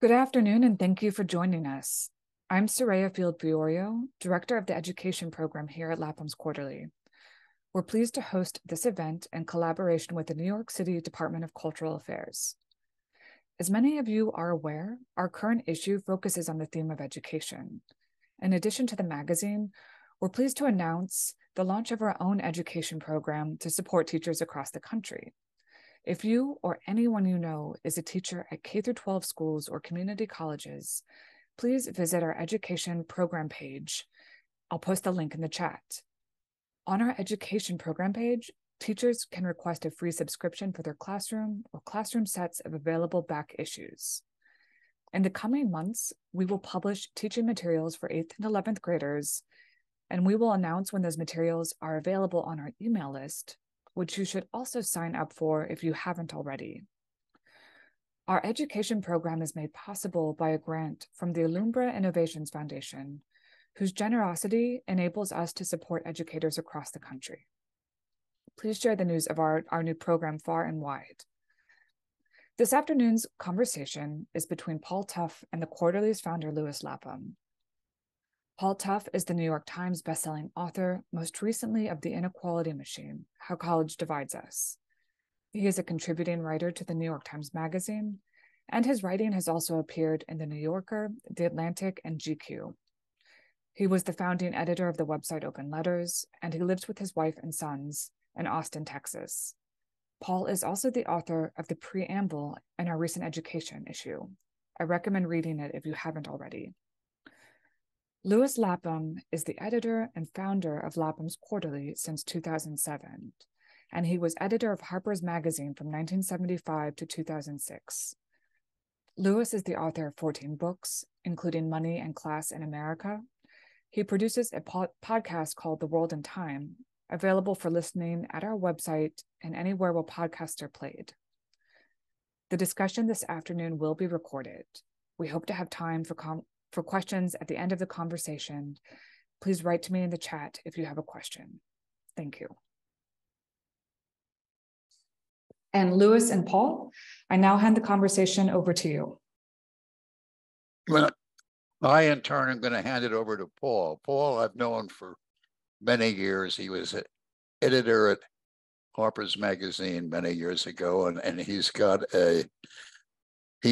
Good afternoon, and thank you for joining us. I'm Soraya Field-Fiorio, Director of the Education Program here at Lapham's Quarterly. We're pleased to host this event in collaboration with the New York City Department of Cultural Affairs. As many of you are aware, our current issue focuses on the theme of education. In addition to the magazine, we're pleased to announce the launch of our own education program to support teachers across the country. If you or anyone you know is a teacher at K-12 schools or community colleges, please visit our education program page. I'll post a link in the chat. On our education program page, teachers can request a free subscription for their classroom or classroom sets of available back issues. In the coming months, we will publish teaching materials for 8th and 11th graders, and we will announce when those materials are available on our email list, which you should also sign up for if you haven't already. Our education program is made possible by a grant from the Alumbra Innovations Foundation, whose generosity enables us to support educators across the country. Please share the news of our new program far and wide. This afternoon's conversation is between Paul Tough and the Quarterly's founder, Louis Lapham. Paul Tough is the New York Times bestselling author, most recently of The Inequality Machine, How College Divides Us. He is a contributing writer to the New York Times Magazine, and his writing has also appeared in The New Yorker, The Atlantic, and GQ. He was the founding editor of the website Open Letters, and he lives with his wife and sons in Austin, Texas. Paul is also the author of the Preamble in our recent education issue. I recommend reading it if you haven't already. Louis Lapham is the editor and founder of Lapham's Quarterly since 2007, and he was editor of Harper's magazine from 1975 to 2006. Louis is the author of 14 books, including Money and Class in America. He produces a podcast called The World in Time, available for listening at our website and anywhere where podcasts are played. The discussion this afternoon will be recorded. We hope to have time for questions at the end of the conversation. Please write to me in the chat if you have a question. Thank you. And Louis and Paul, I now hand the conversation over to you. Well, I, in turn, am going to hand it over to Paul. Paul, I've known for many years. He was an editor at Harper's magazine many years ago, and he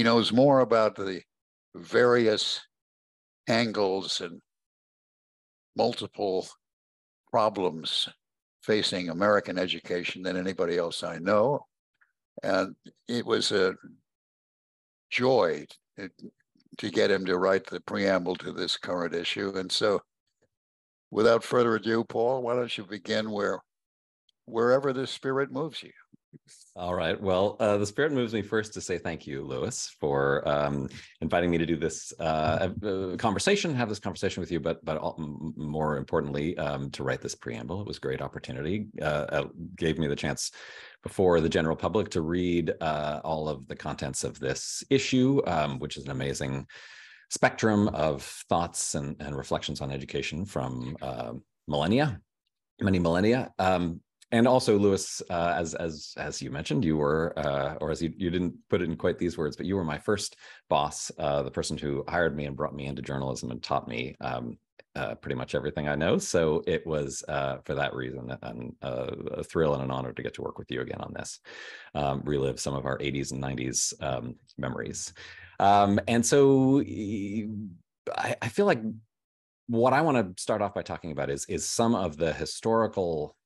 knows more about the various angles and multiple problems facing American education than anybody else I know. And it was a joy to get him to write the preamble to this current issue. And so without further ado, Paul, why don't you begin wherever the spirit moves you? All right. Well, the spirit moves me first to say thank you, Louis, for inviting me to do this conversation, have this conversation with you, but more importantly, to write this preamble. It was a great opportunity. Gave me the chance before the general public to read all of the contents of this issue, which is an amazing spectrum of thoughts and reflections on education from many millennia. And also, Louis, as you mentioned, you were, or as you didn't put it in quite these words, but you were my first boss, the person who hired me and brought me into journalism and taught me pretty much everything I know. So it was, for that reason, a thrill and an honor to get to work with you again on this, relive some of our 80s and 90s memories. And so I feel like what I want to start off by talking about is some of the historical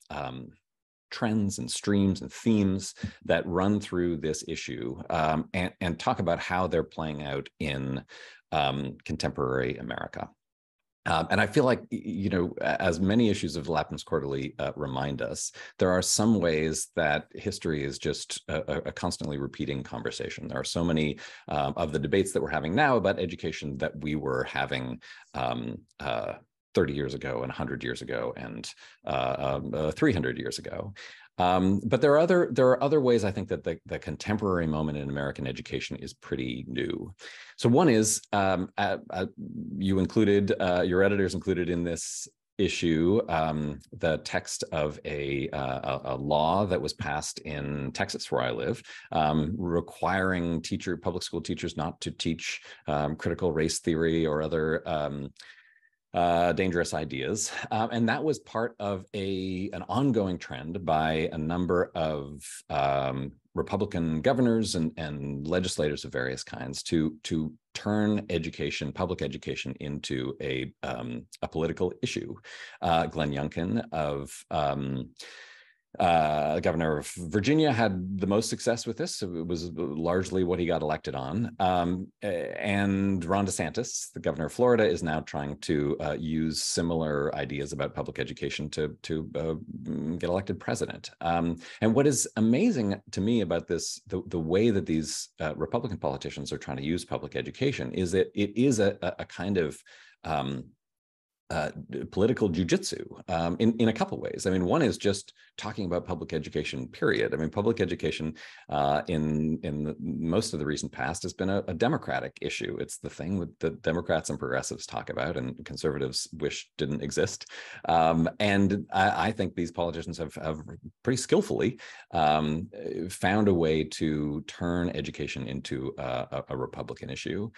trends and streams and themes that run through this issue, and talk about how they're playing out in contemporary America. And I feel like, you know, as many issues of Lapham's Quarterly remind us, there are some ways that history is just a constantly repeating conversation. There are so many of the debates that we're having now about education that we were having 30 years ago and 100 years ago and 300 years ago. But there are other ways I think that the contemporary moment in American education is pretty new. So one is, you included, your editors included in this issue, the text of a law that was passed in Texas, where I live, requiring public school teachers not to teach critical race theory or other dangerous ideas. And that was part of an ongoing trend by a number of Republican governors and legislators of various kinds to turn public education, into a political issue. Glenn Youngkin the governor of Virginia had the most success with this. It was largely what he got elected on. And Ron DeSantis, the governor of Florida, is now trying to use similar ideas about public education to get elected president. And what is amazing to me about this, the way that these Republican politicians are trying to use public education, is that it is a kind of political jujitsu in a couple ways. I mean, one is just talking about public education, period. I mean, public education in most of the recent past has been a Democratic issue. It's the thing that the Democrats and progressives talk about and conservatives wish didn't exist. And I think these politicians have pretty skillfully found a way to turn education into a Republican issue.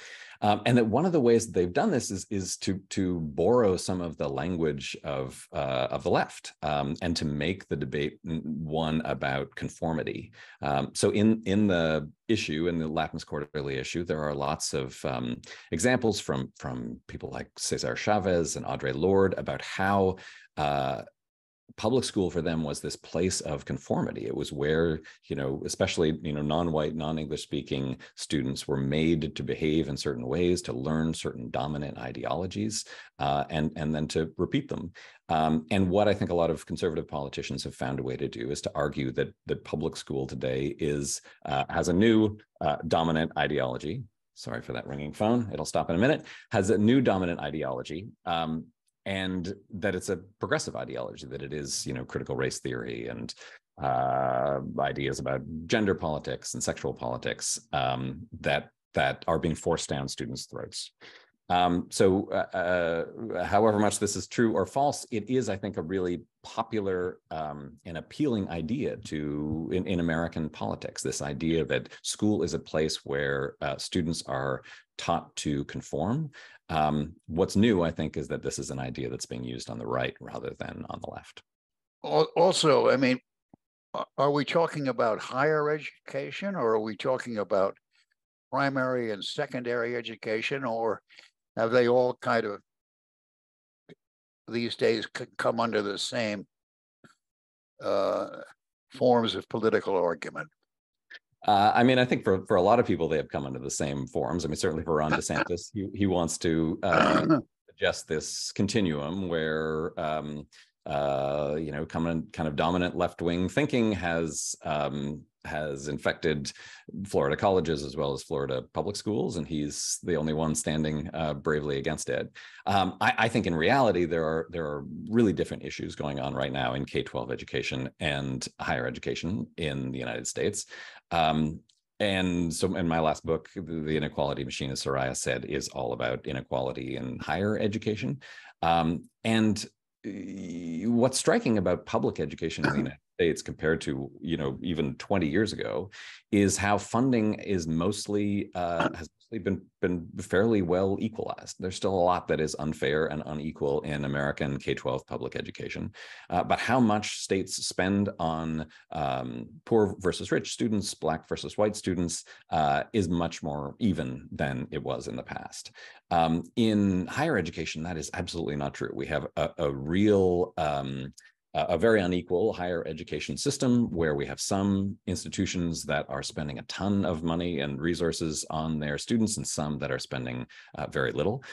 And that one of the ways that they've done this is to borrow some of the language of the left and to make the debate one about conformity. So in the issue, in the Lapham's Quarterly issue, there are lots of examples from people like Cesar Chavez and Audre Lorde about how public school for them was this place of conformity. It was where, especially, non-white, non-English speaking students were made to behave in certain ways, to learn certain dominant ideologies, and then to repeat them. And what I think a lot of conservative politicians have found a way to do is to argue that public school today has a new dominant ideology. Sorry for that ringing phone. It'll stop in a minute. Has a new dominant ideology. And that it's a progressive ideology, that it is, critical race theory and ideas about gender politics and sexual politics that are being forced down students' throats. However much this is true or false, it is, I think, a really popular and appealing idea in American politics. This idea that school is a place where students are taught to conform. What's new, I think, is that this is an idea that's being used on the right rather than on the left. Also, I mean, are we talking about higher education, or are we talking about primary and secondary education, or have they all kind of these days come under the same forms of political argument? I mean, I think for a lot of people, they have come under the same forms. I mean, certainly for Ron DeSantis, he wants to suggest this continuum where, kind of dominant left-wing thinking has infected Florida colleges as well as Florida public schools, and he's the only one standing bravely against it. I think in reality, there are really different issues going on right now in K-12 education and higher education in the United States. And so in my last book, The Inequality Machine, as Soraya said, is all about inequality in higher education. And what's striking about public education in the United States compared to, even 20 years ago, is how funding is mostly has mostly been fairly well equalized. There's still a lot that is unfair and unequal in American K-12 public education, but how much states spend on poor versus rich students, Black versus white students, is much more even than it was in the past. In higher education, that is absolutely not true. We have a real a very unequal higher education system where we have some institutions that are spending a ton of money and resources on their students and some that are spending very little.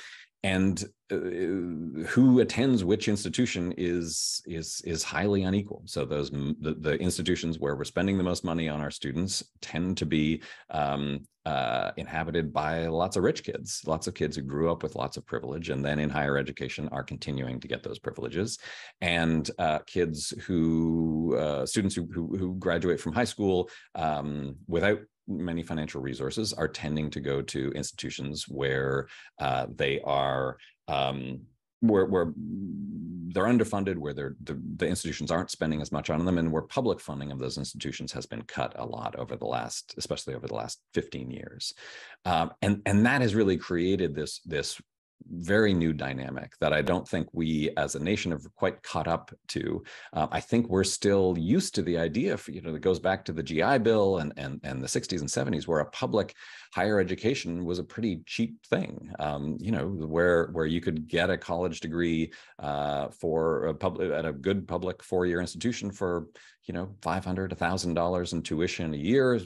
And who attends which institution is highly unequal. So the institutions where we're spending the most money on our students tend to be inhabited by lots of rich kids, lots of kids who grew up with lots of privilege, and then in higher education are continuing to get those privileges. And students who graduate from high school without many financial resources are tending to go to institutions where they are where they're underfunded, where the institutions aren't spending as much on them, and where public funding of those institutions has been cut a lot over the last, especially over the last 15 years. And that has really created this very new dynamic that I don't think we as a nation have quite caught up to. I think we're still used to the idea, that goes back to the GI Bill and the 60s and 70s, where a public higher education was a pretty cheap thing, where you could get a college degree for at a good public four-year institution for $500, $1,000 in tuition a year,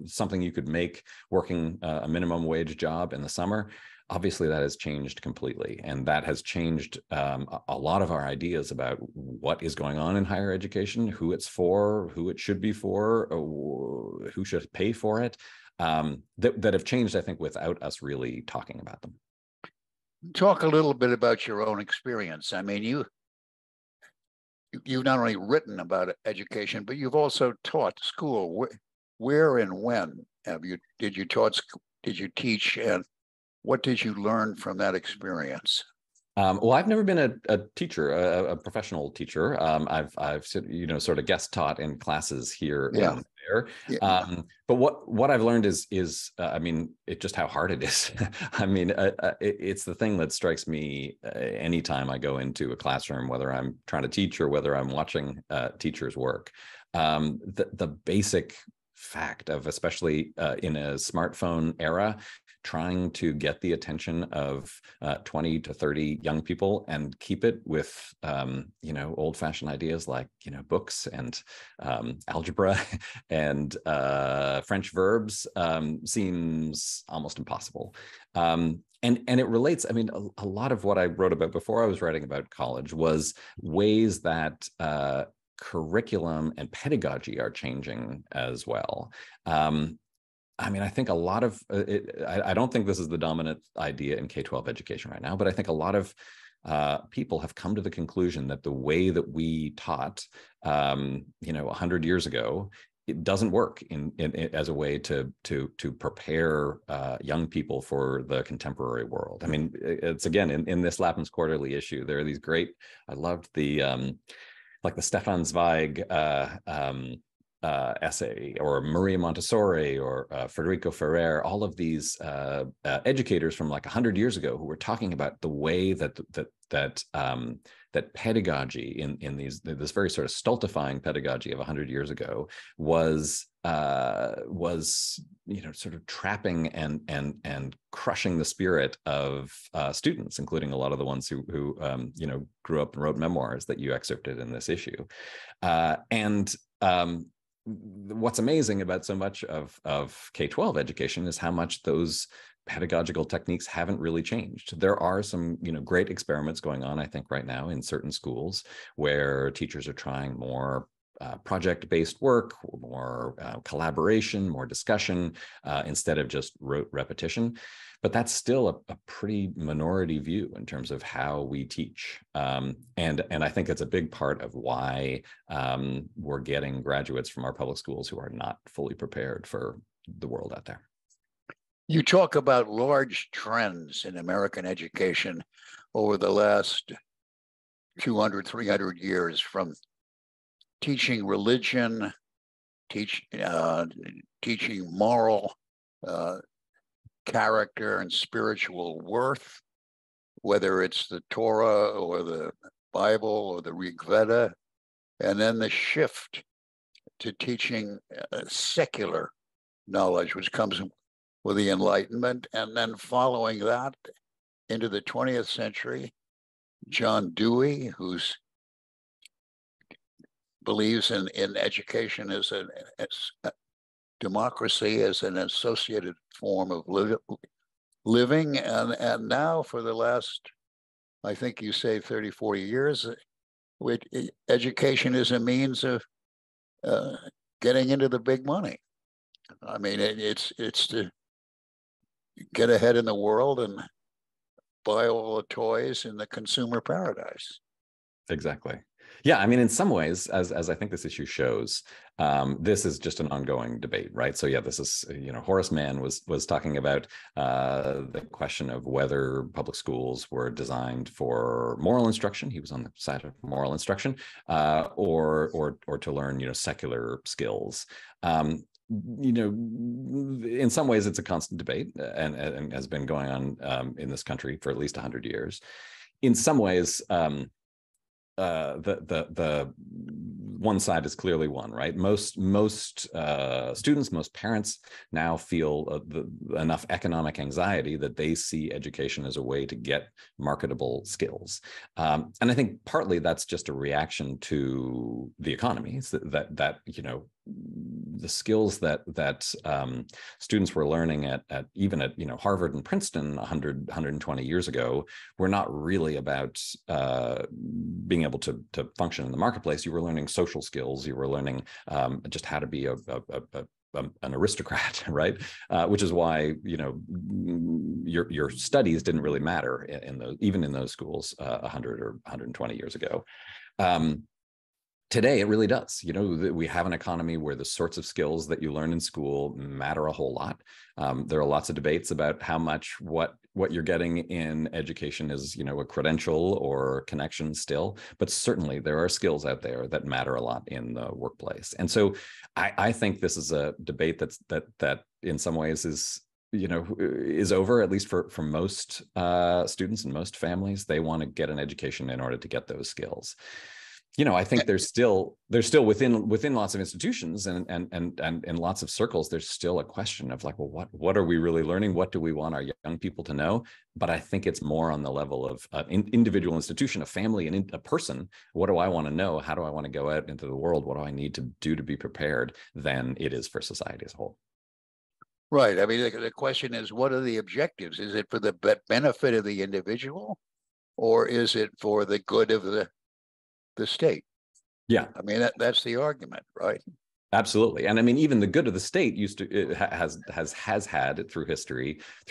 something you could make working a minimum wage job in the summer. Obviously, that has changed completely, and that has changed a lot of our ideas about what is going on in higher education, who it's for, who it should be for, who should pay for it, that have changed, I think, without us really talking about them. Talk a little bit about your own experience. I mean, you've not only written about education, but you've also taught school. Where and when did you teach, and what did you learn from that experience? Well, I've never been a teacher, a professional teacher. I've sort of guest taught in classes here and there. Yeah. But what I've learned is it's just how hard it is. It's the thing that strikes me anytime I go into a classroom, whether I'm trying to teach or whether I'm watching teachers work. The basic fact of, especially in a smartphone era, trying to get the attention of 20 to 30 young people and keep it with, old-fashioned ideas like, books and algebra and French verbs seems almost impossible. And it relates, a lot of what I wrote about before I was writing about college was ways that curriculum and pedagogy are changing as well. I think a lot of I don't think this is the dominant idea in K-12 education right now, but I think a lot of people have come to the conclusion that the way that we taught, 100 years ago, it doesn't work as a way to prepare young people for the contemporary world. It's again in this Lapham's Quarterly issue, there are these great. I loved the like the Stefan Zweig essay, or Maria Montessori, or Federico Ferrer, all of these educators from like 100 years ago who were talking about the way that pedagogy in this very sort of stultifying pedagogy of 100 years ago was sort of trapping and crushing the spirit of students, including a lot of the ones who grew up and wrote memoirs that you excerpted in this issue. What's amazing about so much of K-12 education is how much those pedagogical techniques haven't really changed. There are some, great experiments going on, I think, right now in certain schools where teachers are trying more project-based work, more collaboration, more discussion, instead of just rote repetition. But that's still a pretty minority view in terms of how we teach. And I think it's a big part of why we're getting graduates from our public schools who are not fully prepared for the world out there. You talk about large trends in American education over the last 200, 300 years, from teaching religion, teaching moral character and spiritual worth, whether it's the Torah or the Bible or the Rig Veda, and then the shift to teaching secular knowledge, which comes with the Enlightenment, and then following that into the 20th century, John Dewey, who's believes in education as democracy as an associated form of living. And now for the last, I think you say 30, 40 years, education is a means of getting into the big money. It's to get ahead in the world and buy all the toys in the consumer paradise. Exactly. Yeah, I mean, in some ways, as I think this issue shows, this is just an ongoing debate, right? So yeah, this is, Horace Mann was talking about the question of whether public schools were designed for moral instruction. He was on the side of moral instruction, or to learn, secular skills. In some ways, it's a constant debate, and has been going on in this country for at least 100 years. In some ways, the one side is clearly won, right? Most students, most parents now feel enough economic anxiety that they see education as a way to get marketable skills, and I think partly that's just a reaction to the economy. It's that the skills that students were learning at even at Harvard and Princeton 120 years ago were not really about being able to function in the marketplace. You were learning social skills. You were learning just how to be an aristocrat, right? Which is why your studies didn't really matter even in those schools 100 or 120 years ago. Today, it really does. We have an economy where the sorts of skills that you learn in school matter a whole lot. There are lots of debates about how much what you're getting in education is, a credential or connection still, but certainly there are skills out there that matter a lot in the workplace. And so I think this is a debate that in some ways is over, at least for most students and most families. They want to get an education in order to get those skills. I think there's still within lots of institutions and in lots of circles, there's still a question of like, well, what are we really learning? What do we want our young people to know? But I think it's more on the level of individual institution, a family, and a person. What do I want to know? How do I want to go out into the world? What do I need to do to be prepared? Than it is for society as a whole. Right. I mean, the question is, what are the objectives? Is it for the benefit of the individual, or is it for the good of the state? Yeah, I mean that's the argument, right? Absolutely. And I mean, even the good of the state has had through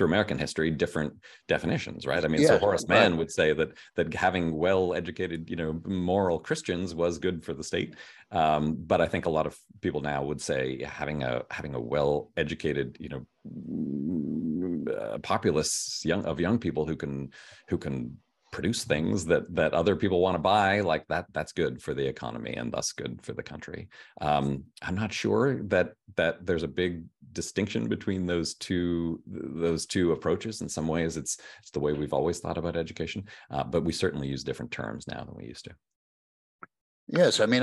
American history, different definitions, right? I mean, so Horace Mann would say that having well-educated, moral Christians was good for the state. But I think a lot of people now would say having a well-educated, populace of young people who can produce things that other people want to buy, like that's good for the economy and thus good for the country. I'm not sure that there's a big distinction between those two approaches. In some ways, it's the way we've always thought about education, but we certainly use different terms now than we used to. Yes, I mean,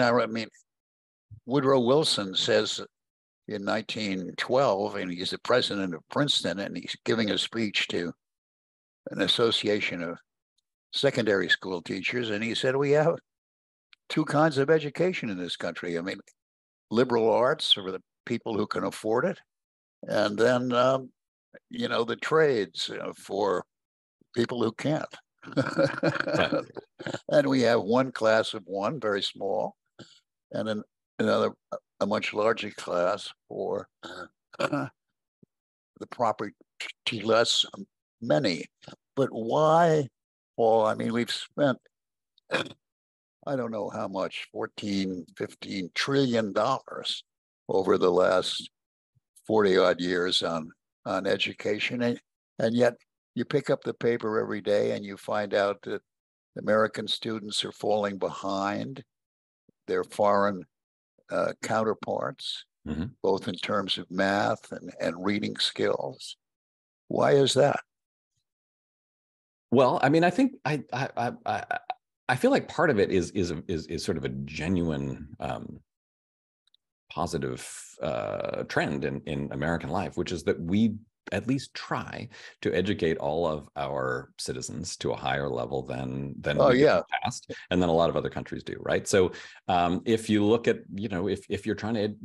Woodrow Wilson says in 1912, and he's the president of Princeton, and he's giving a speech to an association of secondary school teachers, and he said, we have two kinds of education in this country. I mean, liberal arts for the people who can afford it, and then the trades for people who can't. Right. And we have one class of one, very small, and another, a much larger class for the property-less many. But why? Well, I mean, we've spent, I don't know how much, $14, $15 trillion over the last 40 odd years on education. And yet you pick up the paper every day and you find out that American students are falling behind their foreign counterparts, mm-hmm. both in terms of math and reading skills. Why is that? Well, I mean, I think I feel like part of it is sort of a genuine positive trend in American life, which is that we at least try to educate all of our citizens to a higher level than we did in the past, and then a lot of other countries do, right? So if you look at, if you're trying to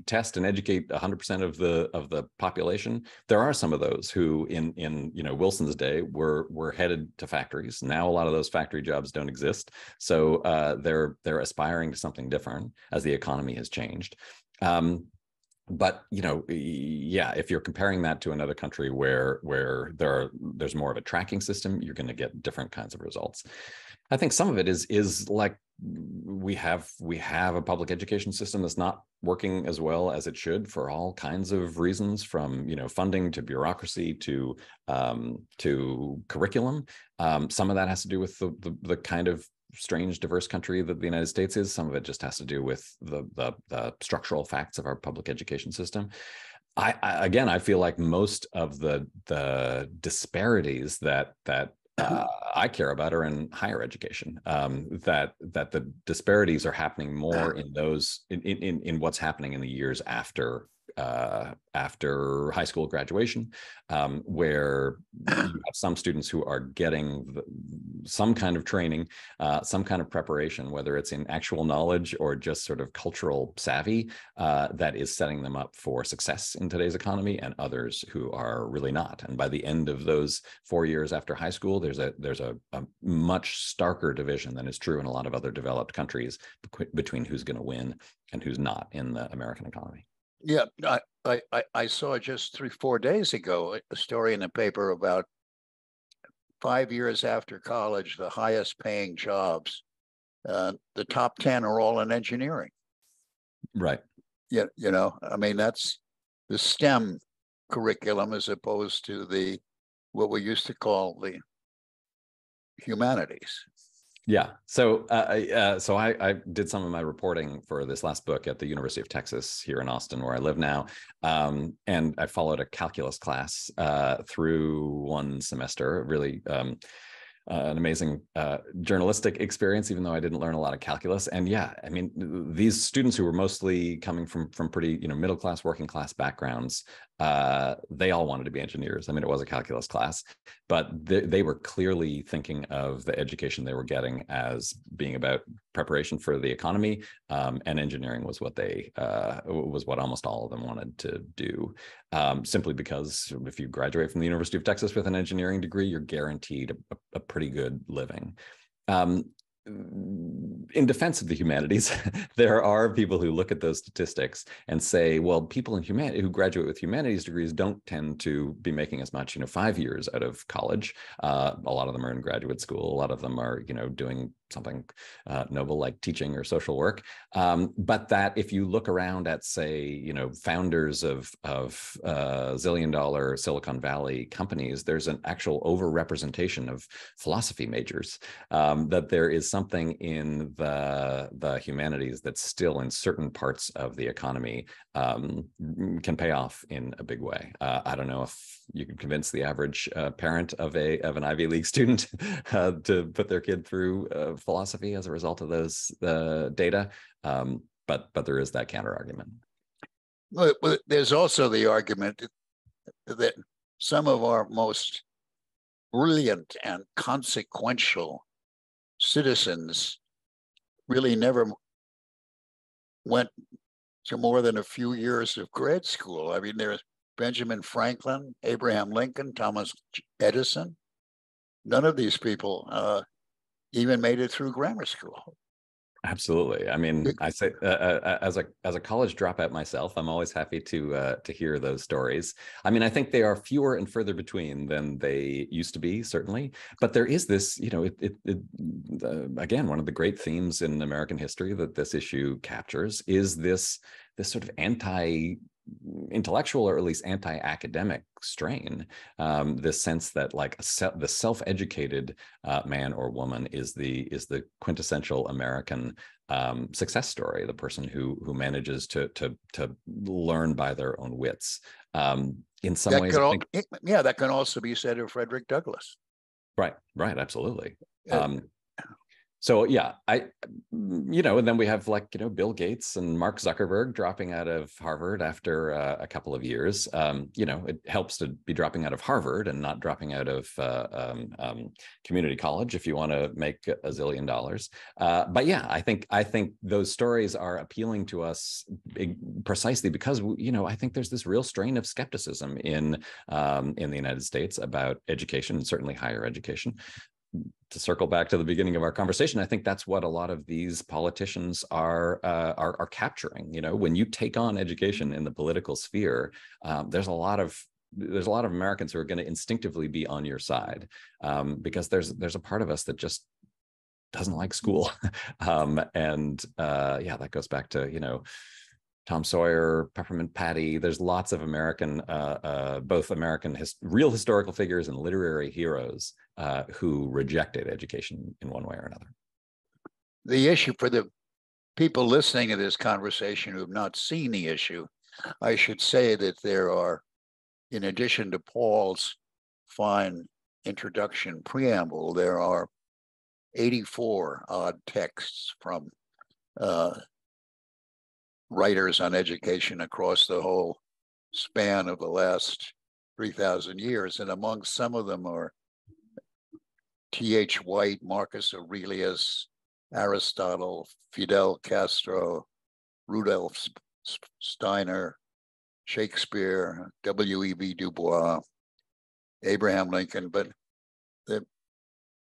test and educate 100% of the population, there are some of those who in Wilson's day were headed to factories. Now a lot of those factory jobs don't exist, so they're aspiring to something different as the economy has changed. But if you're comparing that to another country where there's more of a tracking system, you're going to get different kinds of results. I think some of it is like we have a public education system that's not working as well as it should for all kinds of reasons, from funding to bureaucracy to curriculum. Some of that has to do with the kind of strange, diverse country that the United States is. Some of it just has to do with the structural facts of our public education system. I feel like most of the disparities that I care about are in higher education. That the disparities are happening more in those in what's happening in the years after high school graduation, where you have some students who are getting some kind of training, some kind of preparation, whether it's in actual knowledge or just sort of cultural savvy, that is setting them up for success in today's economy, and others who are really not. And by the end of those 4 years after high school, there's a much starker division than is true in a lot of other developed countries between who's going to win and who's not in the American economy. Yeah, I saw just 3-4 days ago a story in the paper about 5 years after college, the highest paying jobs, the top 10 are all in engineering. Right. Yeah, I mean, that's the STEM curriculum as opposed to what we used to call the humanities. Yeah. So I did some of my reporting for this last book at the University of Texas here in Austin, where I live now. And I followed a calculus class through one semester, really an amazing journalistic experience, even though I didn't learn a lot of calculus. And yeah, I mean, these students who were mostly coming from pretty, middle class, working class backgrounds, they all wanted to be engineers. I mean, it was a calculus class, but they were clearly thinking of the education they were getting as being about preparation for the economy, and engineering was what almost all of them wanted to do, simply because if you graduate from the University of Texas with an engineering degree, you're guaranteed a pretty good living. In defense of the humanities, there are people who look at those statistics and say, well, people who graduate with humanities degrees don't tend to be making as much, 5 years out of college. A lot of them are in graduate school. A lot of them are, doing something noble like teaching or social work. But that if you look around at, say, founders of zillion-dollar Silicon Valley companies, there's an actual overrepresentation of philosophy majors, that there is something in the humanities that still in certain parts of the economy can pay off in a big way. I don't know if you can convince the average parent of an Ivy League student to put their kid through philosophy as a result of those data, but there is that counter argument. Well, there's also the argument that some of our most brilliant and consequential citizens really never went to more than a few years of grad school. I mean, there's Benjamin Franklin, Abraham Lincoln, Thomas Edison. None of these people even made it through grammar school. Absolutely. I mean, I say as a college dropout myself, I'm always happy to hear those stories. I mean, I think they are fewer and further between than they used to be, certainly. But there is this, again, one of the great themes in American history that this issue captures is this sort of anti-intellectual, or at least anti-academic strain, this sense that like the self-educated man or woman is the quintessential American success story, the person who manages to learn by their own wits. In some ways, that can also be said of Frederick Douglass. Right, absolutely. So yeah, and then we have Bill Gates and Mark Zuckerberg dropping out of Harvard after a couple of years. It helps to be dropping out of Harvard and not dropping out of community college if you want to make $1 zillion. But yeah, I think those stories are appealing to us precisely because I think there's this real strain of skepticism in the United States about education, and certainly higher education. To circle back to the beginning of our conversation, I think that's what a lot of these politicians are capturing. When you take on education in the political sphere, there's a lot of Americans who are going to instinctively be on your side, because there's a part of us that just doesn't like school. Yeah, that goes back to, Tom Sawyer, Peppermint Patty. There's lots of American, both American real historical figures and literary heroes who rejected education in one way or another. The issue for the people listening to this conversation who have not seen the issue, I should say that there are, in addition to Paul's fine introduction preamble, there are 84 odd texts from writers on education across the whole span of the last 3,000 years. And among some of them are T.H. White, Marcus Aurelius, Aristotle, Fidel Castro, Rudolf Steiner, Shakespeare, W.E.B. Du Bois, Abraham Lincoln. But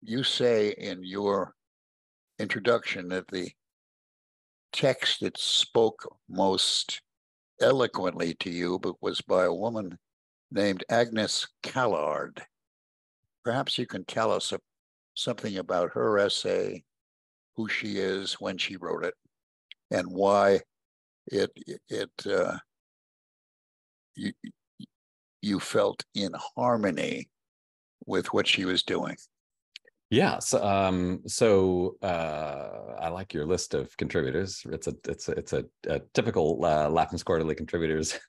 you say in your introduction that the text that spoke most eloquently to you but was by a woman named Agnes Callard. Perhaps you can tell us something about her essay, who she is, when she wrote it, and why you felt in harmony with what she was doing. Yeah, so I like your list of contributors. It's a typical Lapham's Quarterly contributors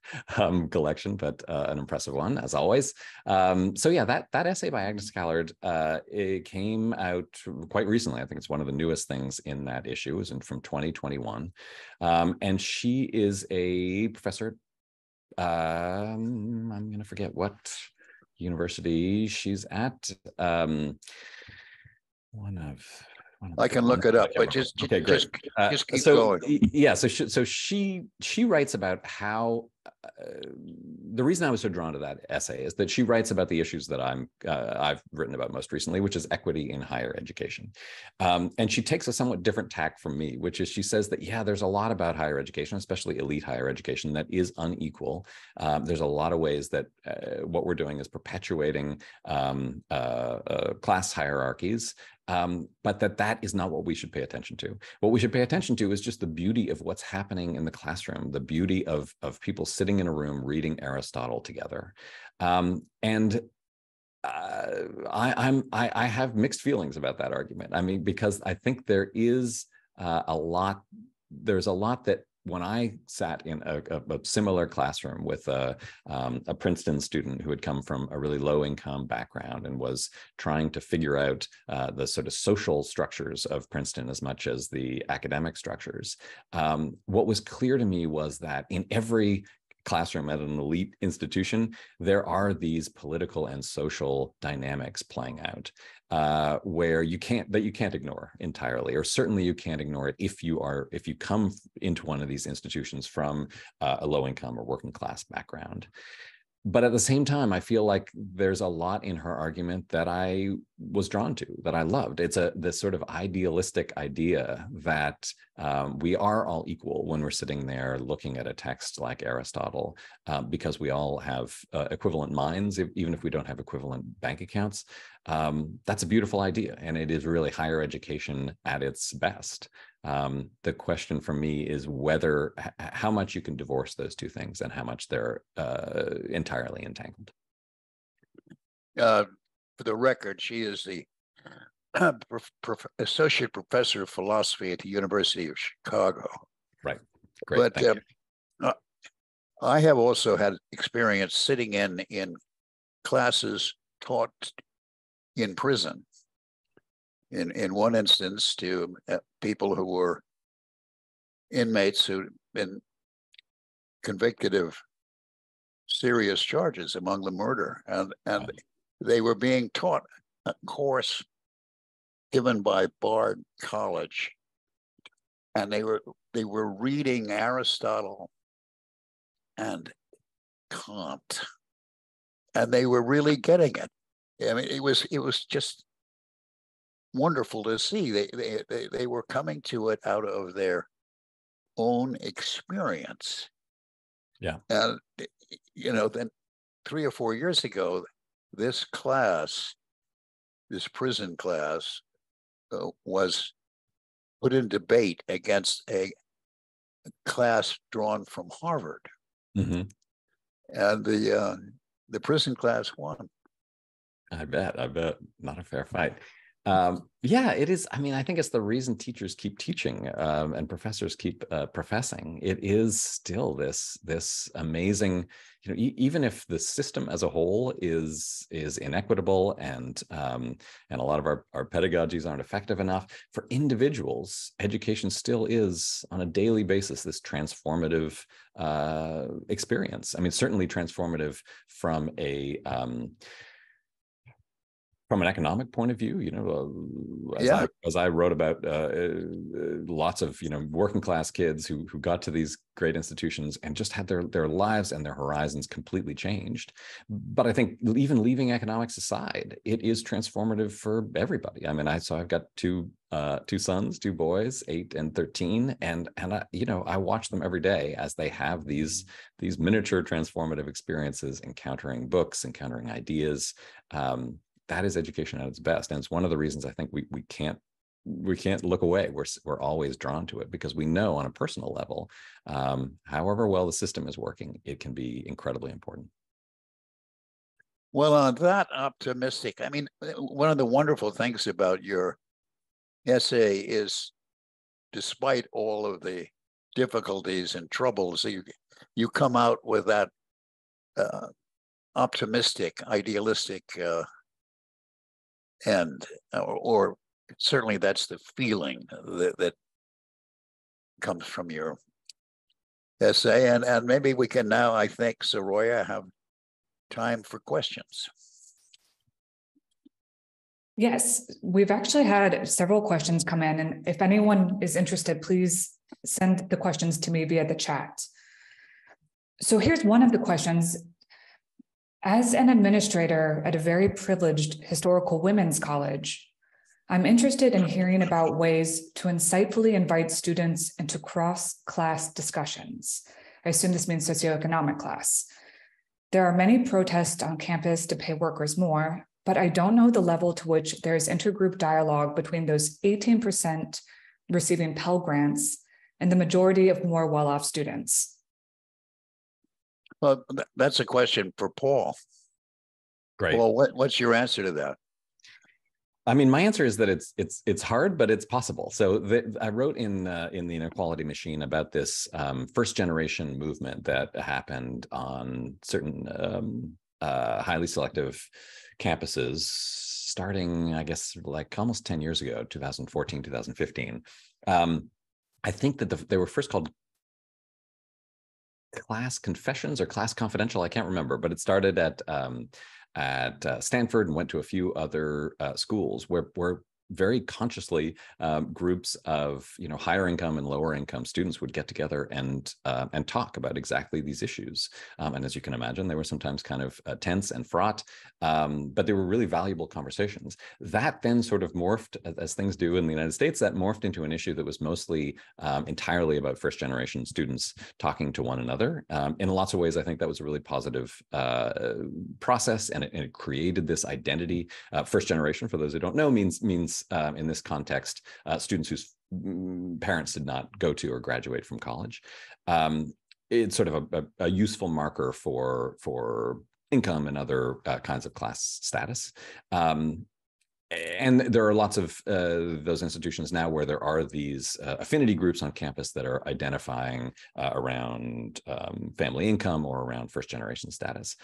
collection, but an impressive one as always. So yeah, that essay by Agnes Callard, it came out quite recently. I think it's one of the newest things in that issue. It was from 2021, and she is a professor. I'm going to forget what university she's at. I can look it up, but just keep going. Yeah, so she writes about how the reason I was so drawn to that essay is that she writes about the issues that I've written about most recently, which is equity in higher education, and she takes a somewhat different tack from me, which is she says that there's a lot about higher education, especially elite higher education, that is unequal. There's a lot of ways that what we're doing is perpetuating class hierarchies. But that is not what we should pay attention to. What we should pay attention to is just the beauty of what's happening in the classroom, the beauty of people sitting in a room reading Aristotle together. I have mixed feelings about that argument. I mean, because I think there's a lot that when I sat in a similar classroom with a Princeton student who had come from a really low income background and was trying to figure out the sort of social structures of Princeton as much as the academic structures, what was clear to me was that in every classroom at an elite institution, there are these political and social dynamics playing out where you can't ignore entirely, or certainly you can't ignore it if you come into one of these institutions from a low income or working class background. But at the same time, I feel like there's a lot in her argument that I was drawn to, that I loved. It's this sort of idealistic idea that we are all equal when we're sitting there looking at a text like Aristotle, because we all have equivalent minds, even if we don't have equivalent bank accounts. That's a beautiful idea, and it is really higher education at its best. The question for me is how much you can divorce those two things and how much they're entirely entangled. For the record, she is the associate professor of philosophy at the University of Chicago. Right. Great. Thank you. I have also had experience sitting in classes taught in prison. In one instance, to people who were inmates who'd been convicted of serious charges, among them murder, and they were being taught a course given by Bard College, and they were reading Aristotle and Kant, and they were really getting it. I mean, it was just wonderful to see. They were coming to it out of their own experience. Yeah. And then 3 or 4 years ago, this prison class, was put in debate against a class drawn from Harvard, Mm-hmm. and the prison class won. I bet. Not a fair fight. Yeah, it is. I mean, I think it's the reason teachers keep teaching and professors keep professing. It is still this amazing, even if the system as a whole is inequitable and a lot of our pedagogies aren't effective enough, for individuals, education still is on a daily basis this transformative experience. I mean, certainly transformative from from an economic point of view, as I wrote about lots of, working class kids who got to these great institutions and just had their lives and their horizons completely changed. But I think even leaving economics aside, it is transformative for everybody. I mean, I've got two sons, two boys, 8 and 13, and I watch them every day as they have these miniature transformative experiences, encountering books, encountering ideas. That is education at its best, and it's one of the reasons I think we can't look away. We're always drawn to it because we know on a personal level, however well the system is working, it can be incredibly important. Well, on that optimistic, I mean, one of the wonderful things about your essay is, despite all of the difficulties and troubles, you come out with that optimistic, idealistic end, or certainly that's the feeling that comes from your essay. And maybe we can now, I think, Soraya, have time for questions. Yes, we've actually had several questions come in, and if anyone is interested, please send the questions to me via the chat. So here's one of the questions. As an administrator at a very privileged historical women's college, I'm interested in hearing about ways to insightfully invite students into cross-class discussions. I assume this means socioeconomic class. There are many protests on campus to pay workers more, but I don't know the level to which there is intergroup dialogue between those 18% receiving Pell Grants and the majority of more well-off students. Well, that's a question for Paul. Great. Paul, what's your answer to that? I mean, my answer is that it's hard, but it's possible. So I wrote in the Inequality Machine about this first generation movement that happened on certain highly selective campuses starting, I guess, like almost 10 years ago, 2014, 2015. I think that they were first called Class Confessions or Class Confidential. I can't remember, but it started at Stanford and went to a few other schools where very consciously groups of higher income and lower income students would get together and talk about exactly these issues. And as you can imagine, they were sometimes kind of tense and fraught, but they were really valuable conversations. That then sort of morphed, as things do in the United States, that morphed into an issue that was mostly entirely about first generation students talking to one another. In lots of ways, I think that was a really positive process, and it created this identity. First generation, for those who don't know, means in this context, students whose parents did not go to or graduate from college. It's sort of a useful marker for income and other kinds of class status. And there are lots of those institutions now where there are these affinity groups on campus that are identifying around family income or around first generation status.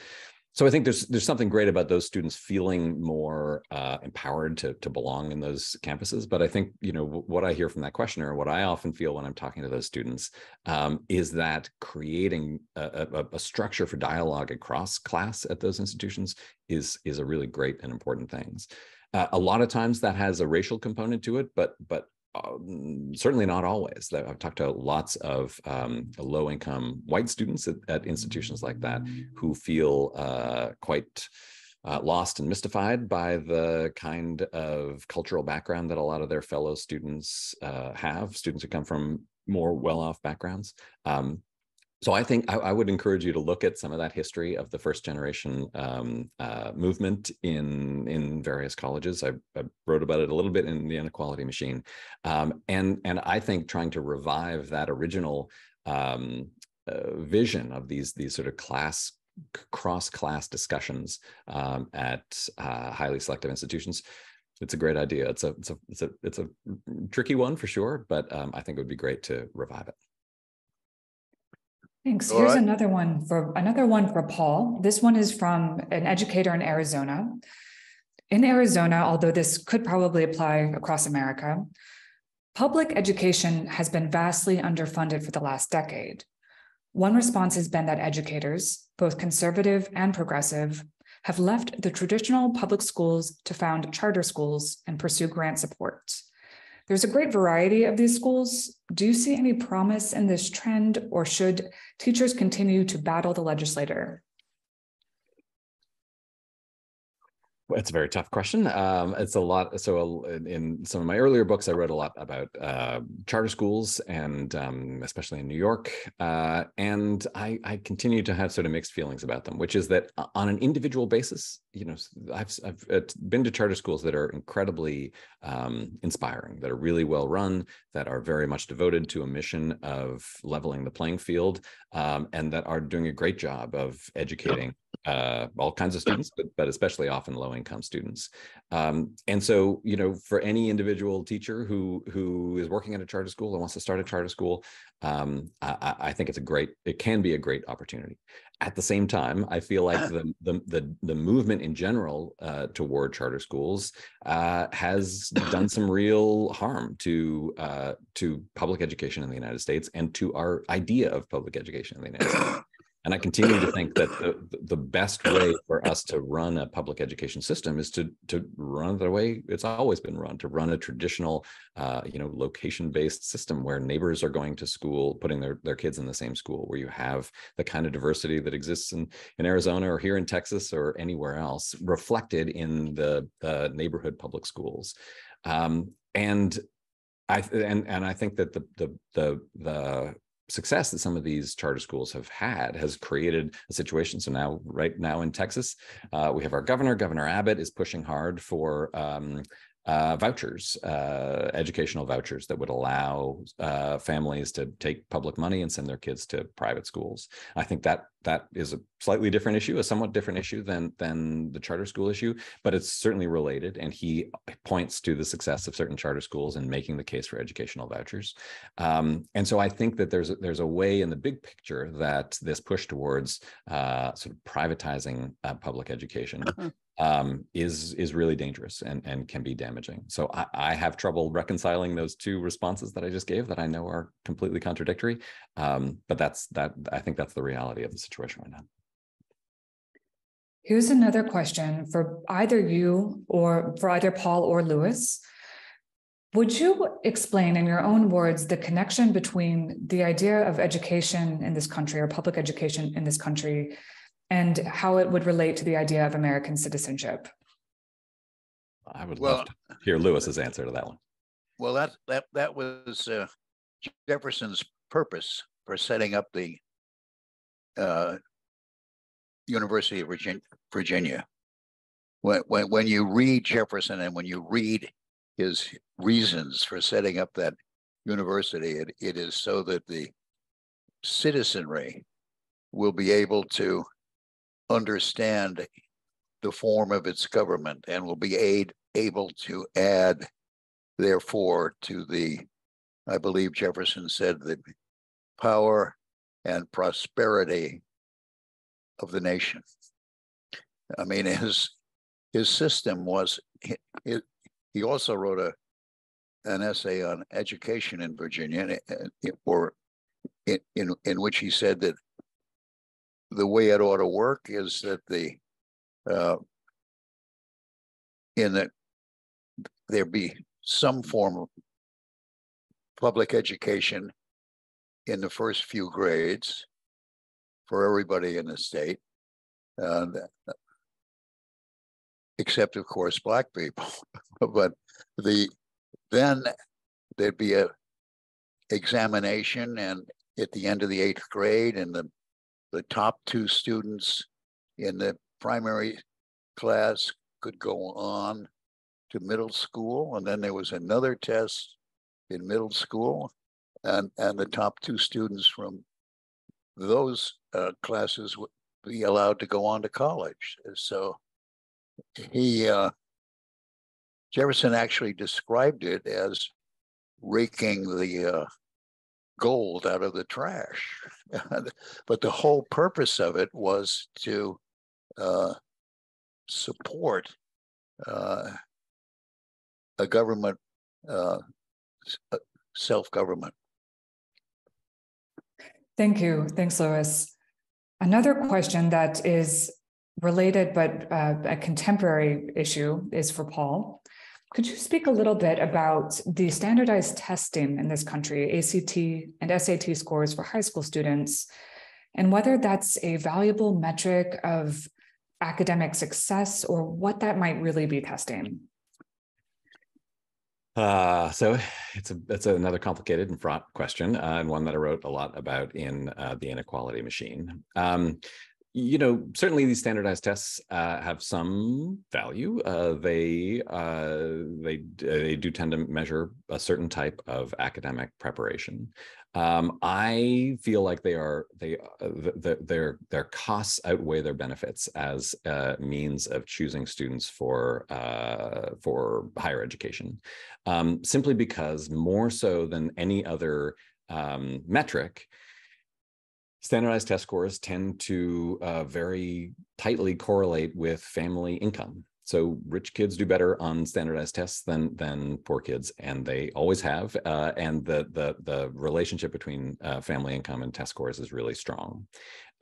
So I think there's something great about those students feeling more empowered to belong in those campuses. But I think, what I hear from that questioner, what I often feel when I'm talking to those students, is that creating a structure for dialogue across class at those institutions is a really great and important thing. A lot of times that has a racial component to it, but certainly not always. I've talked to lots of low-income white students at institutions like that who feel quite lost and mystified by the kind of cultural background that a lot of their fellow students have, students who come from more well-off backgrounds. So I think I would encourage you to look at some of that history of the first generation movement in various colleges. I wrote about it a little bit in the Inequality Machine, and I think trying to revive that original vision of these sort of cross-class discussions at highly selective institutions. It's a great idea. It's a tricky one for sure, but I think it would be great to revive it. Thanks. Here's another one for Paul. This one is from an educator in Arizona. In Arizona, although this could probably apply across America, public education has been vastly underfunded for the last decade. One response has been that educators, both conservative and progressive, have left the traditional public schools to found charter schools and pursue grant support. There's a great variety of these schools. Do you see any promise in this trend, or should teachers continue to battle the legislator? It's a very tough question. It's a lot. So in some of my earlier books, I wrote a lot about charter schools, and especially in New York. And I continue to have sort of mixed feelings about them, which is that on an individual basis, I've been to charter schools that are incredibly inspiring, that are really well run, that are very much devoted to a mission of leveling the playing field, and that are doing a great job of educating all kinds of students, but especially often low-income students. And so, for any individual teacher who is working at a charter school and wants to start a charter school, I think it can be a great opportunity. At the same time, I feel like the movement in general toward charter schools has done some real harm to public education in the United States and to our idea of public education in the United States. And I continue to think that the best way for us to run a public education system is to run the way it's always been run, to run a traditional, location-based system where neighbors are going to school, putting their kids in the same school, where you have the kind of diversity that exists in Arizona or here in Texas or anywhere else reflected in the neighborhood public schools. And I think that the success that some of these charter schools have had has created a situation. So right now in Texas, we have our Governor Abbott is pushing hard for vouchers, educational vouchers that would allow families to take public money and send their kids to private schools. I think that is a slightly different issue, a somewhat different issue than the charter school issue, but it's certainly related. And he points to the success of certain charter schools in making the case for educational vouchers. And so I think that there's a way in the big picture that this push towards sort of privatizing public education is really dangerous and can be damaging. So I have trouble reconciling those two responses that I just gave that I know are completely contradictory. But I think that's the reality of the situation right now. Here's another question for either you or for either Paul or Louis. Would you explain in your own words the connection between the idea of education in this country, or public education in this country, and how it would relate to the idea of American citizenship? I would love to hear Louis's answer to that one. Well, that was Jefferson's purpose for setting up the University of Virginia. When you read Jefferson and when you read his reasons for setting up that university, it is so that the citizenry will be able to understand the form of its government and will be able to add, therefore, to the, I believe Jefferson said, the power and prosperity of the nation. I mean, his system was, he also wrote an essay on education in Virginia, in which he said that the way it ought to work is that there be some form of public education in the first few grades for everybody in the state, except of course Black people. But then there'd be a examination, and at the end of the 8th grade, and the top 2 students in the primary class could go on to middle school. And then there was another test in middle school, and the top 2 students from those classes would be allowed to go on to college. So Jefferson actually described it as raking the gold out of the trash. But the whole purpose of it was to support a government, self-government. Thank you. Thanks, Louis. Another question that is related but a contemporary issue is for Paul. Could you speak a little bit about the standardized testing in this country, ACT and SAT scores for high school students, and whether that's a valuable metric of academic success or what that might really be testing? So it's another complicated and fraught question, and one that I wrote a lot about in the Inequality Machine. Certainly these standardized tests have some value. They do tend to measure a certain type of academic preparation. I feel like their costs outweigh their benefits as a means of choosing students for higher education, simply because more so than any other metric, standardized test scores tend to very tightly correlate with family income. So rich kids do better on standardized tests than poor kids, and they always have. And the relationship between family income and test scores is really strong.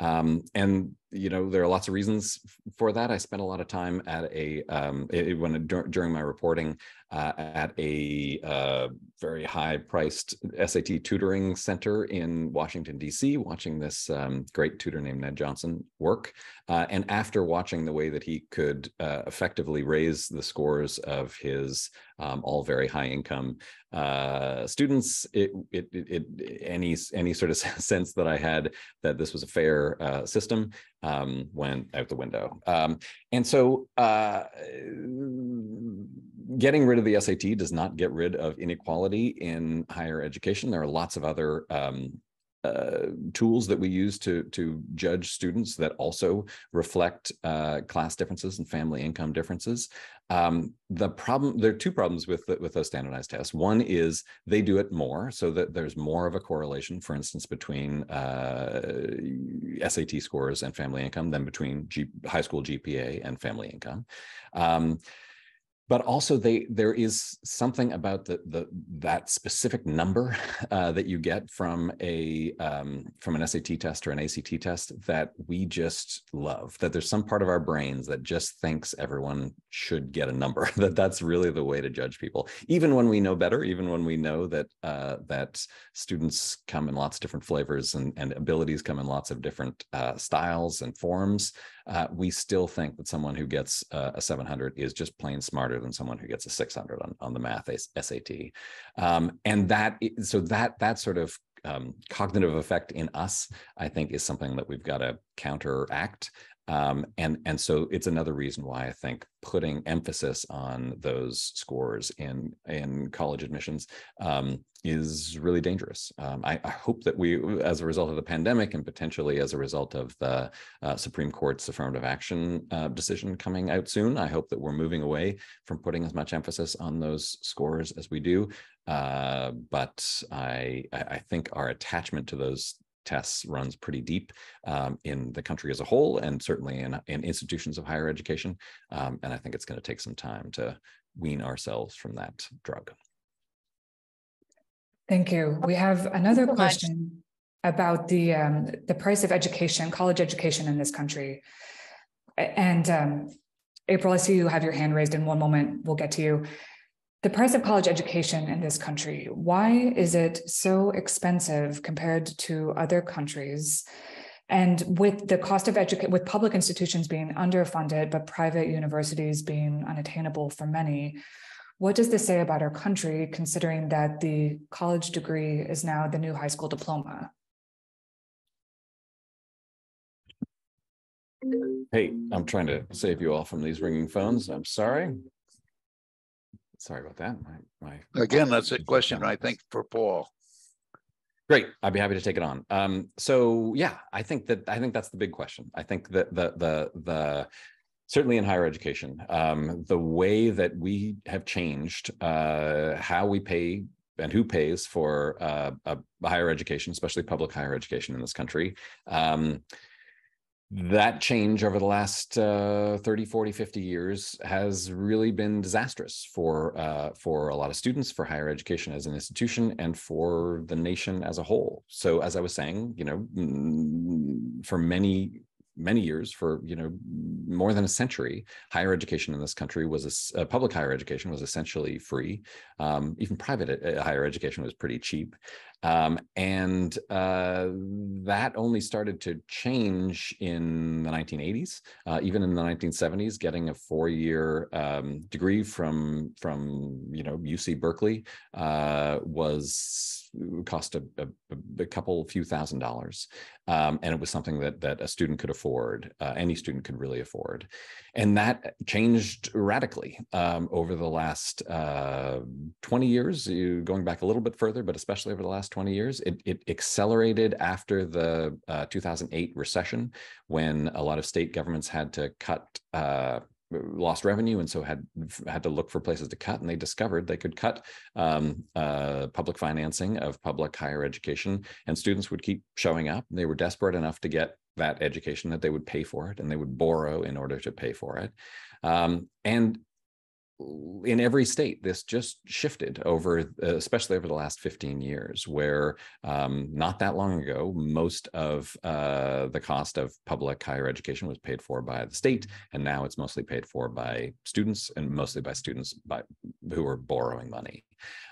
And there are lots of reasons for that. I spent a lot of time at during my reporting at a very high-priced SAT tutoring center in Washington, D.C., watching this great tutor named Ned Johnson work. And after watching the way that he could effectively raise the scores of his all very high-income students, any sort of sense that I had that this was a fair system went out the window. And so getting rid of the SAT does not get rid of inequality in higher education. There are lots of other tools that we use to judge students that also reflect class differences and family income differences. There are 2 problems with those standardized tests. One is they do it more, so that there's more of a correlation, for instance, between SAT scores and family income than between high school GPA and family income. But also there is something about that specific number that you get from an SAT test or an ACT test that we just love, that there's some part of our brains that just thinks everyone should get a number, that's really the way to judge people. Even when we know better, even when we know that students come in lots of different flavors and abilities come in lots of different styles and forms, we still think that someone who gets a 700 is just plain smarter than someone who gets a 600 on the math SAT. And that sort of cognitive effect in us, I think, is something that we've got to counteract. And so it's another reason why I think putting emphasis on those scores in college admissions is really dangerous. I hope that we, as a result of the pandemic and potentially as a result of the Supreme Court's affirmative action decision coming out soon, I hope that we're moving away from putting as much emphasis on those scores as we do. But I think our attachment to those tests runs pretty deep in the country as a whole, and certainly in institutions of higher education. And I think it's going to take some time to wean ourselves from that drug. Thank you. We have another question about the price of education, college education in this country. And April, I see you have your hand raised. In one moment, we'll get to you. The price of college education in this country, why is it so expensive compared to other countries? And with the cost of with public institutions being underfunded, but private universities being unattainable for many, what does this say about our country, considering that the college degree is now the new high school diploma? Hey, I'm trying to save you all from these ringing phones. I'm sorry. Sorry about that. Again, that's a question, I think, for Paul. Great. I'd be happy to take it on. So yeah, I think that's the big question. I think that the certainly in higher education, the way that we have changed how we pay and who pays for higher education, especially public higher education in this country. That change over the last 30, 40, 50 years has really been disastrous for a lot of students, for higher education as an institution, and for the nation as a whole. So as I was saying, for many years, for more than a century, higher education in this country was public higher education was essentially free. Even private higher education was pretty cheap. And that only started to change in the 1980s. Even in the 1970s, getting a 4-year degree from UC Berkeley cost a couple few $1,000s, and it was something that a student could afford. Any student could really afford, and that changed radically over the last 20 years. Going back a little bit further, but especially over the last 20 years, it accelerated after the 2008 recession, when a lot of state governments had to cut lost revenue, and so had to look for places to cut, and they discovered they could cut public financing of public higher education, and students would keep showing up. They were desperate enough to get that education that they would pay for it, and they would borrow in order to pay for it. And in every state, this just shifted over, especially over the last 15 years, where not that long ago, most of the cost of public higher education was paid for by the state, and now it's mostly paid for by students, and mostly by students who are borrowing money.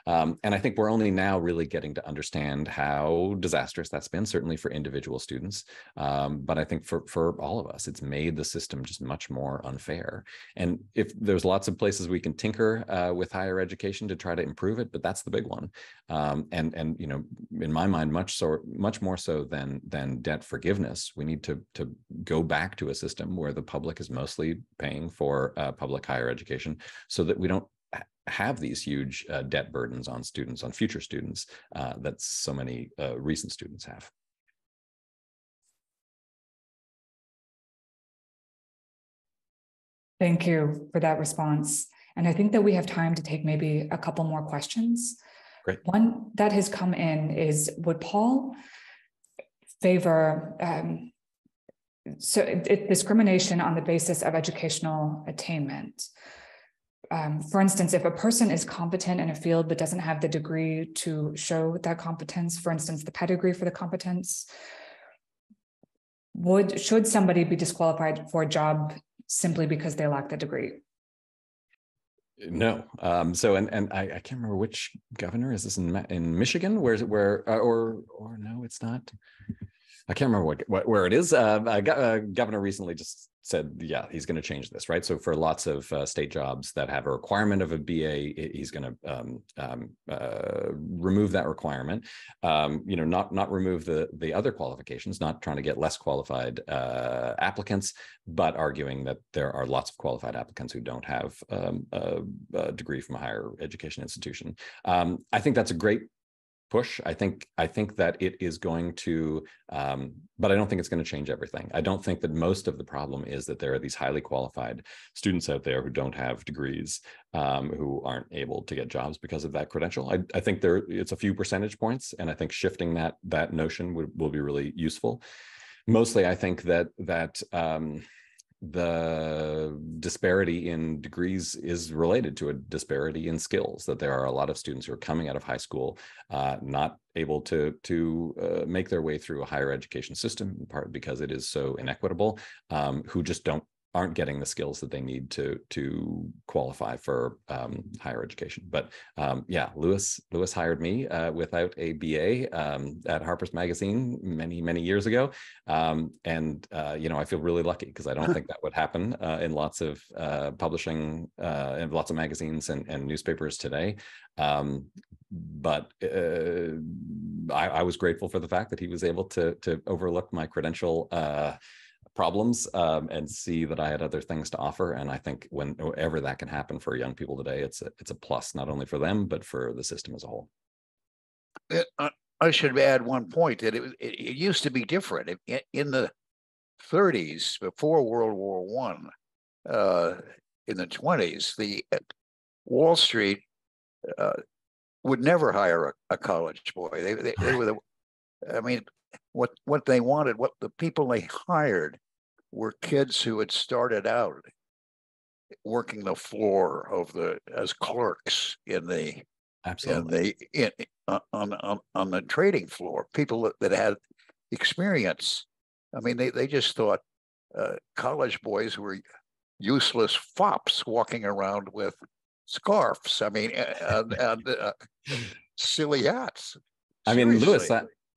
And I think we're only now really getting to understand how disastrous that's been, certainly for individual students. But I think for all of us, it's made the system just much more unfair. And if there's lots of places we can tinker with higher education to try to improve it, but that's the big one. And in my mind, much more so than debt forgiveness, we need to go back to a system where the public is mostly paying for public higher education, so that we don't have these huge debt burdens on students, on future students, that so many recent students have. Thank you for that response. And I think that we have time to take maybe a couple more questions. Great. One that has come in is, would Paul favor discrimination on the basis of educational attainment? For instance, if a person is competent in a field but doesn't have the degree to show that competence, for instance, the pedigree for the competence, should somebody be disqualified for a job simply because they lack the degree? No. So, and I can't remember which governor is this in Michigan. Or no, it's not. I can't remember where it is. A governor recently just said, yeah, he's going to change this, right? So for lots of state jobs that have a requirement of a BA, he's going to remove that requirement. Not remove the other qualifications, not trying to get less qualified applicants, but arguing that there are lots of qualified applicants who don't have a degree from a higher education institution. I think that's a great push. I think that it is going to, but I don't think it's going to change everything. I don't think that most of the problem is that there are these highly qualified students out there who don't have degrees, who aren't able to get jobs because of that credential. I think it's a few percentage points, and I think shifting that notion will be really useful. Mostly, I think that the disparity in degrees is related to a disparity in skills, that there are a lot of students who are coming out of high school not able to make their way through a higher education system, in part because it is so inequitable, who just aren't getting the skills that they need to qualify for higher education. But yeah, Lewis hired me without a BA at Harper's Magazine many years ago, and I feel really lucky, because I don't think that would happen in lots of publishing in lots of magazines and newspapers today. But I was grateful for the fact that he was able to overlook my credential problems and see that I had other things to offer. And I think whenever that can happen for young people today, it's a plus, not only for them, but for the system as a whole. I should add one point that it used to be different. In the 30s, before World War One, in the 20s, the Wall Street would never hire a college boy. They were I mean, what they wanted, what the people they hired were kids who had started out working the floor as clerks on the trading floor, people that had experience. I mean, they just thought college boys were useless fops walking around with scarves. I mean, and silly hats. I mean, Louis,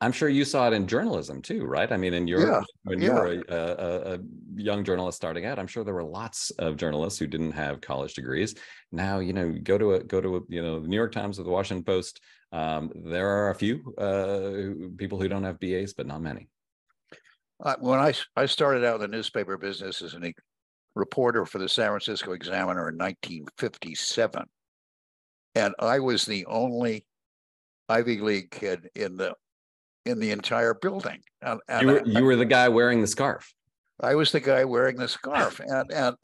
I'm sure you saw it in journalism too, right? I mean, when you were a young journalist starting out, I'm sure there were lots of journalists who didn't have college degrees. Now, go to the New York Times or the Washington Post. There are a few people who don't have BAs, but not many. When I started out in the newspaper business as a reporter for the San Francisco Examiner in 1957, and I was the only Ivy League kid in the entire building. And you were the guy wearing the scarf. I was the guy wearing the scarf, and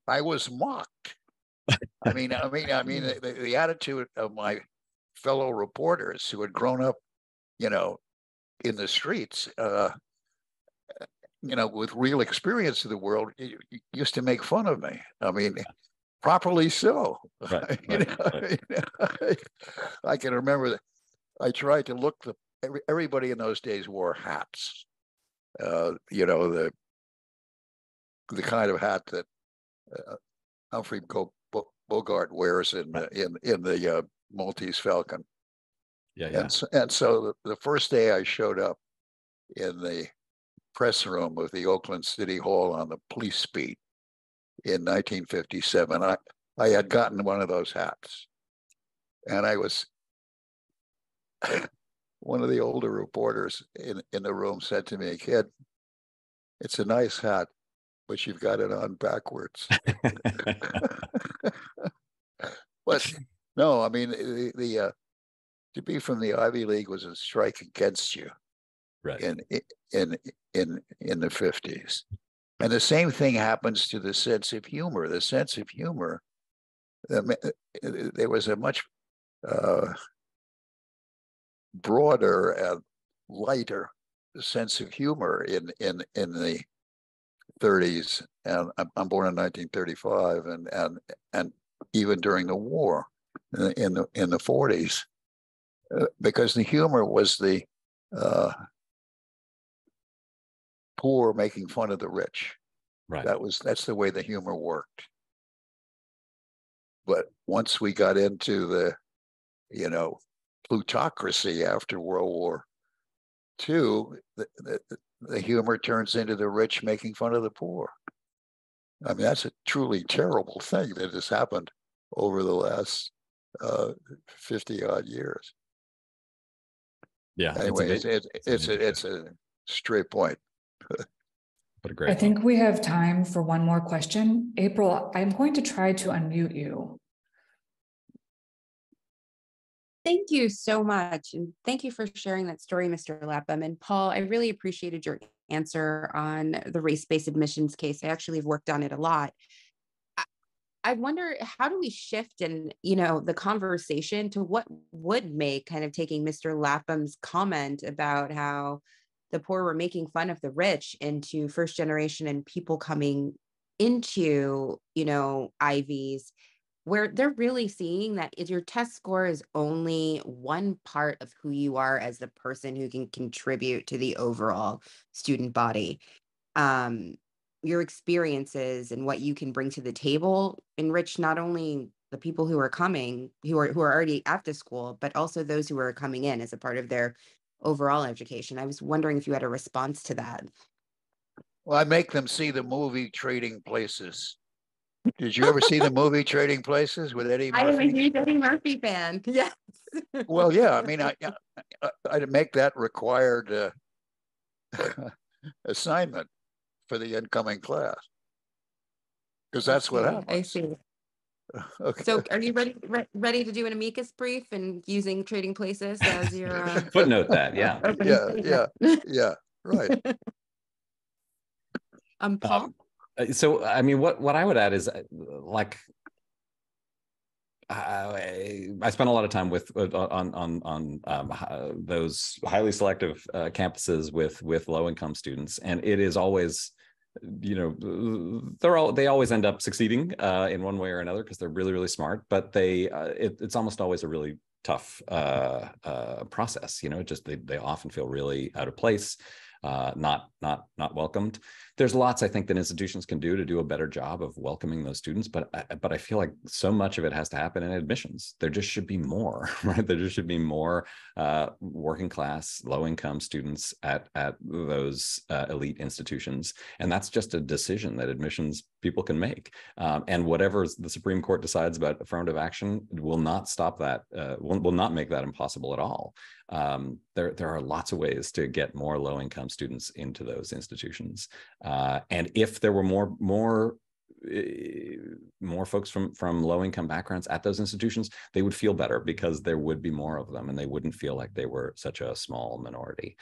I was mocked. I mean, the attitude of my fellow reporters who had grown up, in the streets, with real experience of the world, used to make fun of me. I mean, properly so. Right. I can remember that I tried to look everybody in those days wore hats. The kind of hat that Humphrey Bogart wears in the Maltese Falcon. Yeah. And so the first day I showed up in the press room of the Oakland City Hall on the police beat in 1957, I had gotten one of those hats, and I was. One of the older reporters in the room said to me, "Kid, it's a nice hat, but you've got it on backwards." But no, I mean, the to be from the Ivy League was a strike against you, right? In the 50s, and the same thing happens to the sense of humor. The sense of humor, there was a much broader and lighter sense of humor in the 30s, and I'm born in 1935, and even during the war in the 40s, because the humor was the poor making fun of the rich. Right. That's the way the humor worked. But once we got into the plutocracy after World War II, the humor turns into the rich making fun of the poor. I mean, that's a truly terrible thing that has happened over the last 50 odd years. Yeah. Anyway, it's a straight point. What a great. I think we have time for one more question. April, I'm going to try to unmute you. Thank you so much. And thank you for sharing that story, Mr. Lapham. And Paul, I really appreciated your answer on the race-based admissions case. I actually have worked on it a lot. I wonder, how do we shift in, the conversation to what would make, kind of taking Mr. Lapham's comment about how the poor were making fun of the rich, into first generation and people coming into, Ivies, where they're really seeing that your test score is only one part of who you are as the person who can contribute to the overall student body. Your experiences and what you can bring to the table enrich not only the people who are coming, who are already at the school, but also those who are coming in as a part of their overall education. I was wondering if you had a response to that. Well, I make them see the movie Trading Places. Did you ever see the movie Trading Places with Eddie Murphy? I am a huge Eddie Murphy fan. Yes. Well, yeah. I mean, I'd make that required assignment for the incoming class. Because that's what happens. I see. Okay. So are you ready to do an amicus brief and using Trading Places as your footnote that? Yeah. Yeah, right. Paul? So, I mean, what I would add is like, I spent a lot of time with on those highly selective campuses with low income students, and it is always, you know, they always end up succeeding in one way or another because they're really, really smart, but it's almost always a really tough process. You know, just they often feel really out of place, not welcomed. There's lots, I think, that institutions can do to do a better job of welcoming those students, but I feel like so much of it has to happen in admissions. There just should be more, right? There just should be more working class, low income students at those elite institutions, and that's just a decision that admissions people can make. And whatever the Supreme Court decides about affirmative action will not stop that. Will not make that impossible at all. There are lots of ways to get more low income students into those institutions. And if there were more folks from low income backgrounds at those institutions, they would feel better because there would be more of them and they wouldn't feel like they were such a small minority.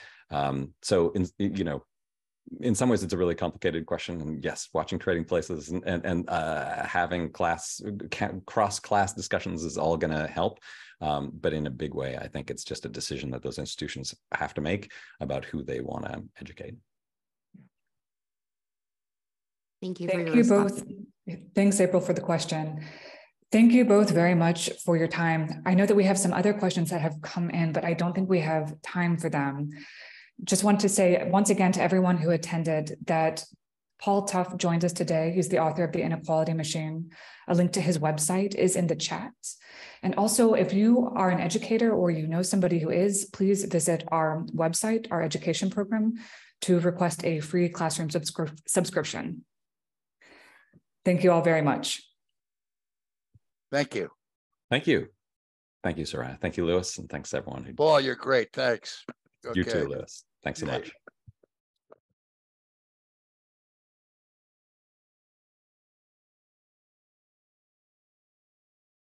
So, in some ways, it's a really complicated question. And yes, watching Trading Places and having cross-class discussions is all going to help. But in a big way, I think it's just a decision that those institutions have to make about who they want to educate. Thank you. Thank you both. Thanks, April, for the question. Thank you both very much for your time. I know that we have some other questions that have come in, but I don't think we have time for them. Just want to say once again to everyone who attended that Paul Tough joins us today. He's the author of The Inequality Machine. A link to his website is in the chat. And also, if you are an educator or you know somebody who is, please visit our website, our education program, to request a free classroom subscription. Thank you all very much. Thank you. Thank you. Thank you, Soraya. Thank you, Lewis. And thanks to everyone. Paul, you're great. Thanks. Okay. You too, Lewis. Thanks so much.